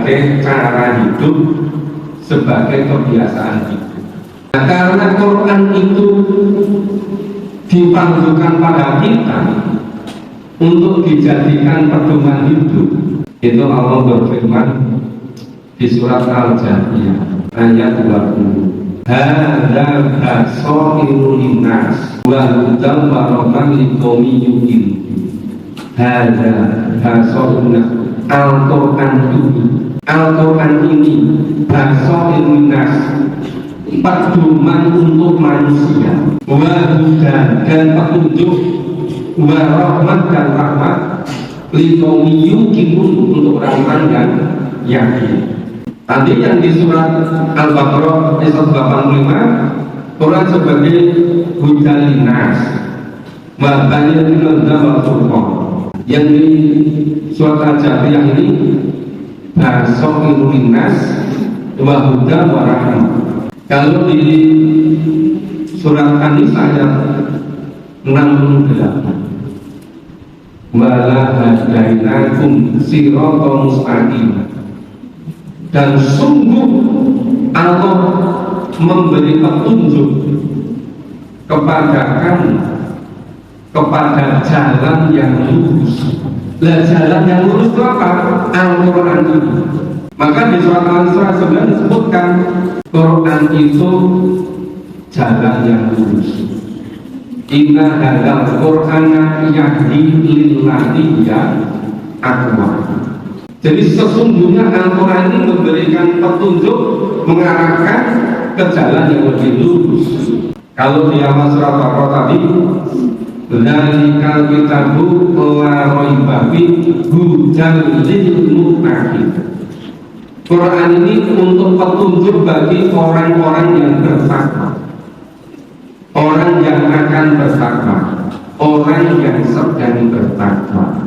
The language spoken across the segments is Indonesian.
sebagai cara hidup, sebagai kebiasaan hidup. Nah, karena Quran itu dipandukan pada kita untuk dijadikan pedoman hidup, itu Allah berfirman di surat Al-Jathiyah ayat 20. Hadza basairun linnas wa hudan wa rahmatan liqaumin yuqinun. Hadza basairun Al-Quran ini basairun linnas, pedoman untuk manusia, wa hudan dan petunjuk, wa rahmat dan rahmat liqaumin yuqinun untuk orang-orang yang yakin. Tadi yang di surat Al-Baqarah ayat 185, Quran sebagai hudan linnas wa bayyinatin wal furqan. Yang di surat Al-Jathiyah ini basairun linnas wa hudan wa rahmah. Kalau di surat An-Nisa ayat 68, wala hadainakum siratan mustaqim, dan sungguh Allah memberi petunjuk kepada kamu kepada jalan yang lurus. Lah jalan yang lurus itu apa? Al-Quran itu. Maka di surat Al-Isra 9 disebutkan Quran itu jalan yang lurus. Inna hadzal Qur'ana yahdi lillati hiya aqwam. Jadi sesungguhnya Al-Quran ini memberikan petunjuk, mengarahkan ke jalan yang lebih lurus. Kalau di awal surat Baqarah tadi, dzalikal kitabu la raiba fihi hudan lil muttaqin. Quran ini untuk petunjuk bagi orang-orang yang bertakwa, orang yang akan bertakwa, orang yang sedang bertakwa.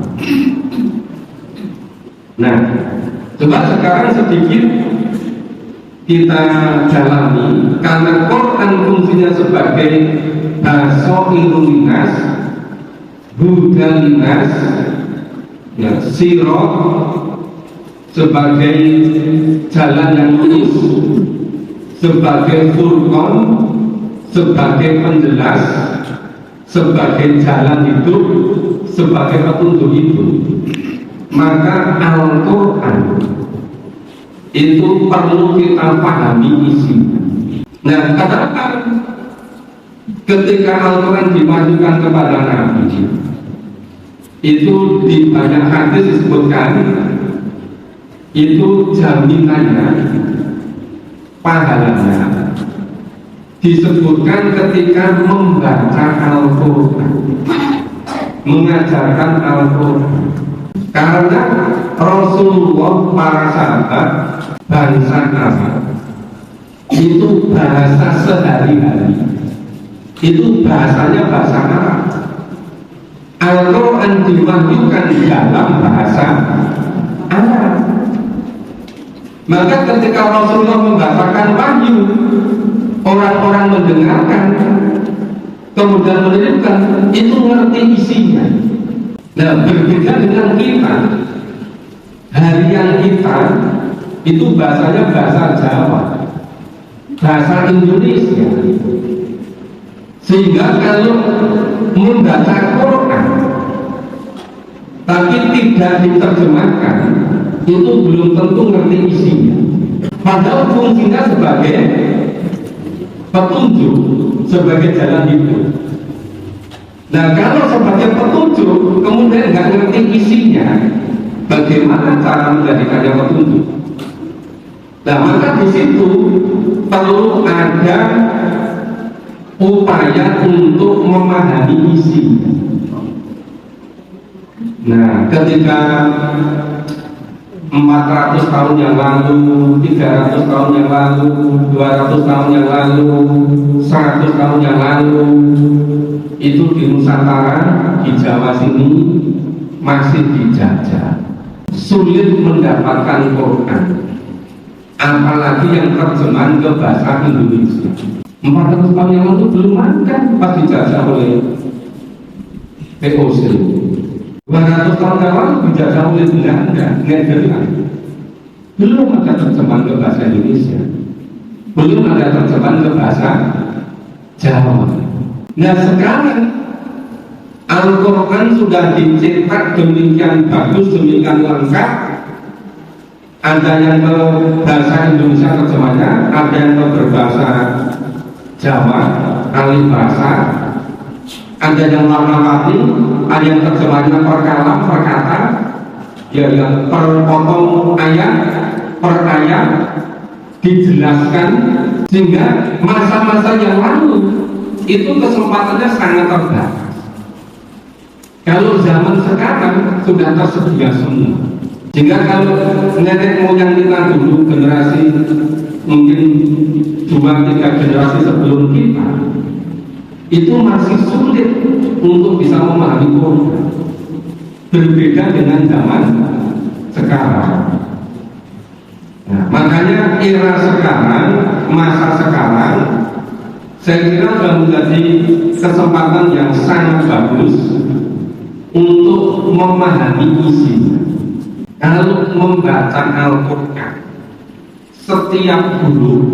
Nah, coba sekarang sedikit kita jalani, karena Quran fungsinya sebagai basairun linnas, hudan linnas, ya, sirat sebagai jalan yang lurus, sebagai furqan sebagai penjelas, sebagai jalan hidup, sebagai petunjuk hidup. Maka Al-Quran itu perlu kita pahami isinya. Nah, kenapa ketika Al-Quran dimajukan kepada Nabi, itu di banyak hadis disebutkan itu jaminannya, pahalanya disebutkan ketika membaca Al-Quran, mengajarkan Al-Quran. Karena Rasulullah, para sahabat, bangsa Arab itu bahasa sehari-hari, itu bahasanya bahasa Arab. Al-Quran diwahyukan dalam bahasa Arab. Maka ketika Rasulullah membacakan wahyu, orang-orang mendengarkan, kemudian menelipkan, itu ngerti isinya. Nah, berbeda dengan kita, harian kita itu bahasanya bahasa Jawa, bahasa Indonesia. Sehingga kalau membaca Quran tapi tidak diterjemahkan, itu belum tentu ngerti isinya. Padahal fungsinya sebagai petunjuk, sebagai jalan hidup. Nah, kalau sebagai petunjuk kemudian nggak ngerti isinya, bagaimana cara menjadikannya petunjuk? Nah, maka di situ perlu ada upaya untuk memahami isinya. Nah, ketika 400 tahun yang lalu, 300 tahun yang lalu, 200 tahun yang lalu, 100 tahun yang lalu, itu di Nusantara, di Jawa sini masih dijajah, sulit mendapatkan Quran, apalagi yang terjemahan ke bahasa Indonesia. 400 tahun yang lalu belum ada, pas dijajah oleh VOC. 200 tahun yang lalu dijajah oleh Belanda, Nederland. belum ada terjemahan ke bahasa Indonesia, belum ada terjemahan ke bahasa Jawa. Nah sekarang Al-Quran sudah dicetak demikian bagus, demikian lengkap. Ada yang ke bahasa Indonesia terjemahnya, ada yang ke berbahasa Jawa, alih bahasa, ada yang warna-warni, ada yang terjemahnya per kalam, per kata, ya yang per potong ayat, per ayat dijelaskan, sehingga masa-masa yang lalu itu kesempatannya sangat terbatas. Kalau zaman sekarang sudah tersedia semua, sehingga kalau nenek moyang kita dulu generasi mungkin 2-3 generasi sebelum kita itu masih sulit untuk bisa memahami Quran, berbeda dengan zaman sekarang. Nah, makanya era sekarang, masa sekarang, saya kira sudah menjadi kesempatan yang sangat bagus untuk memahami isinya. Kalau membaca Al-Quran setiap huruf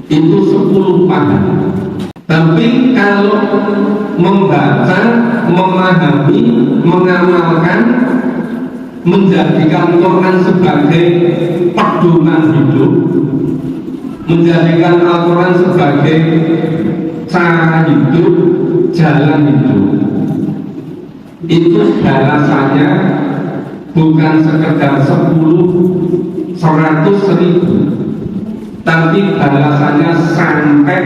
itu 10 paham. Tapi kalau membaca, memahami, mengamalkan, menjadikan Quran sebagai pedoman hidup, menjadikan Al-Quran sebagai cara hidup, jalan hidup, itu balasannya bukan sekedar 10, 100, 1000, tapi balasannya sampai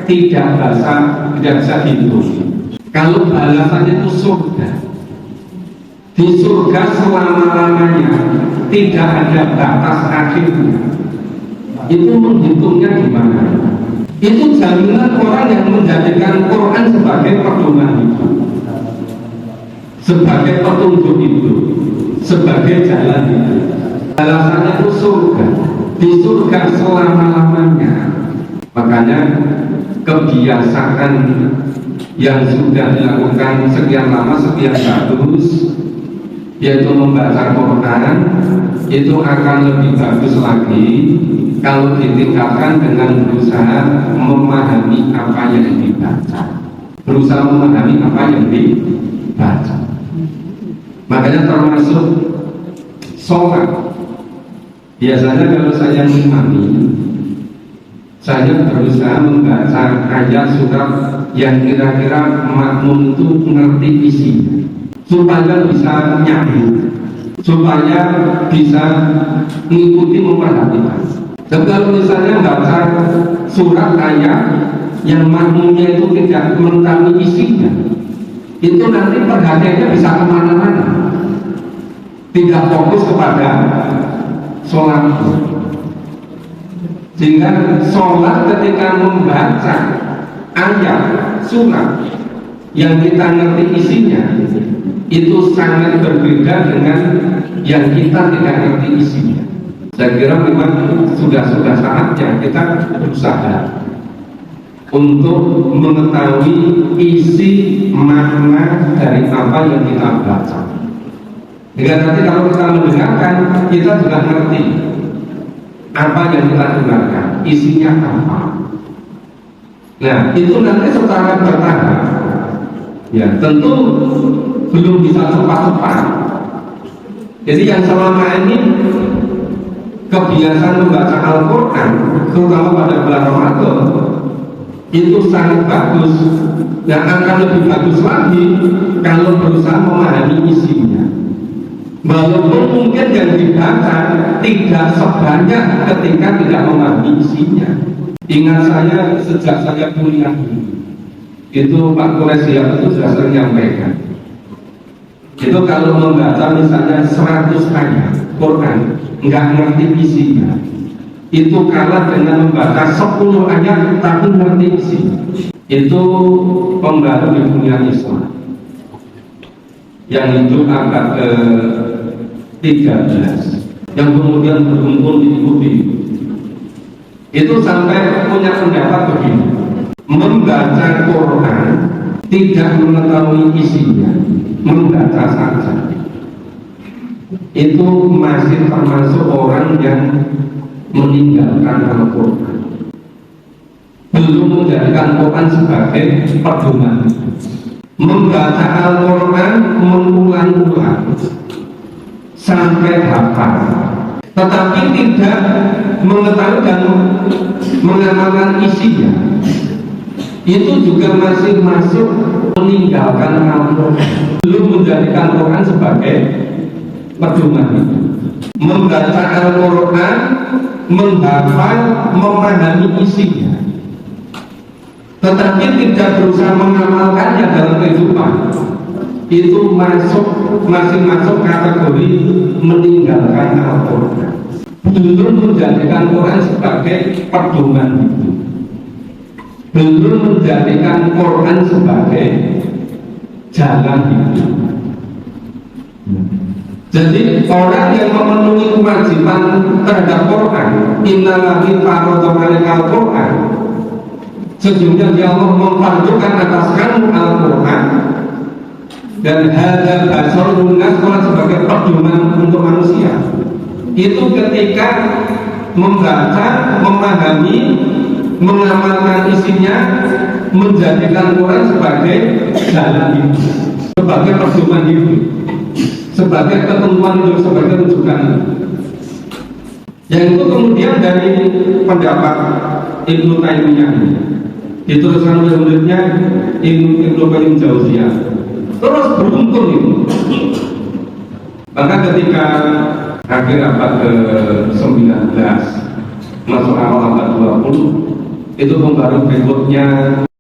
tidak bisa dihitung. Kalau balasannya itu surga, di surga selama-lamanya, tidak ada batas akhirnya. Itu menghitungnya gimana? Itu jaminan orang yang menjadikan Quran sebagai pedoman hidup, sebagai petunjuk hidup, sebagai jalan hidup. Balasannya itu surga, di surga selama-lamanya. Makanya kebiasaan yang sudah dilakukan sekian lama, sekian bagus, yaitu membaca Quran, itu akan lebih bagus lagi kalau ditingkatkan dengan berusaha memahami apa yang dibaca, berusaha memahami apa yang dibaca. Makanya termasuk sholat, biasanya kalau saya memahami, saya berusaha membaca ayat surat yang kira-kira makmum itu mengerti isinya, supaya bisa nyambung, supaya bisa mengikuti, memperhatikan. Dan kalau misalnya baca surat ayat yang makmumnya itu tidak mengetahui isinya, itu nanti perhatiannya bisa kemana-mana, tidak fokus kepada sholat. Sehingga sholat ketika membaca ayat surat yang kita ngerti isinya, itu sangat berbeda dengan yang kita tidak ngerti isinya. Saya kira memang sudah saatnya kita berusaha untuk mengetahui isi makna dari apa yang kita baca. Dengan nanti kalau kita mendengarkan, kita juga ngerti apa yang kita dengarkan, isinya apa. Nah, itu nanti secara bertahap. Ya, tentu belum bisa cepat-cepat. Jadi yang selama ini kebiasaan membaca Al-Quran, terutama pada bulan Ramadan, itu sangat bagus. Dan akan lebih bagus lagi kalau berusaha memahami isinya. Walaupun mungkin yang dibaca tidak sebanyak ketika tidak memahami isinya. Ingat saya sejak saya kuliah dulu, itu Pak Quraisyah itu sudah sering menyampaikan, itu kalau membaca misalnya 100 ayat Quran nggak ngerti isinya, itu kalah dengan membaca 10 ayat tapi ngerti isinya. Itu pembaru di dunia Islam yang hidup abad ke-13, yang kemudian berkumpul di Yahudi, itu sampai punya pendapat begini: membaca Quran tidak mengetahui isinya, membaca saja. itu masih termasuk orang yang meninggalkan Al-Quran, belum menjadikan Quran sebagai pedoman. Membaca Al-Quran mengulang-ulang sampai hafal, tetapi tidak mengetahui dan mengamalkan isinya, itu juga masih masuk meninggalkan Al-Quran, belum menjadikan Quran sebagai pedoman. Membaca Al-Quran, menghafal, memahami isinya, tetapi tidak berusaha mengamalkannya dalam kehidupan, itu masih masuk kategori meninggalkan Al-Quran, belum menjadikan Quran sebagai pedoman hidup, belum menjadikan Quran sebagai jalan hidup. Jadi orang yang memenuhi kewajiban terhadap Quran, innalladzina farada 'alaikal Quran, sesungguhnya dia Allah memfardukan atas kamu Al-Quran, dan hadza basarun nas sebagai pedoman untuk manusia. Itu ketika membaca, memahami, mengamalkan isinya, menjadikan Quran sebagai jalan hidup, sebagai pedoman hidup, sebagai ketentuan hidup, sebagai rujukan. Yang itu kemudian dari pendapat Ibnu Taimiyah diteruskan oleh muridnya Ibnu Qayyim Jauziyah, terus beruntun itu. Maka ketika akhir abad ke-19 masuk awal abad 20, itu pembaru berikutnya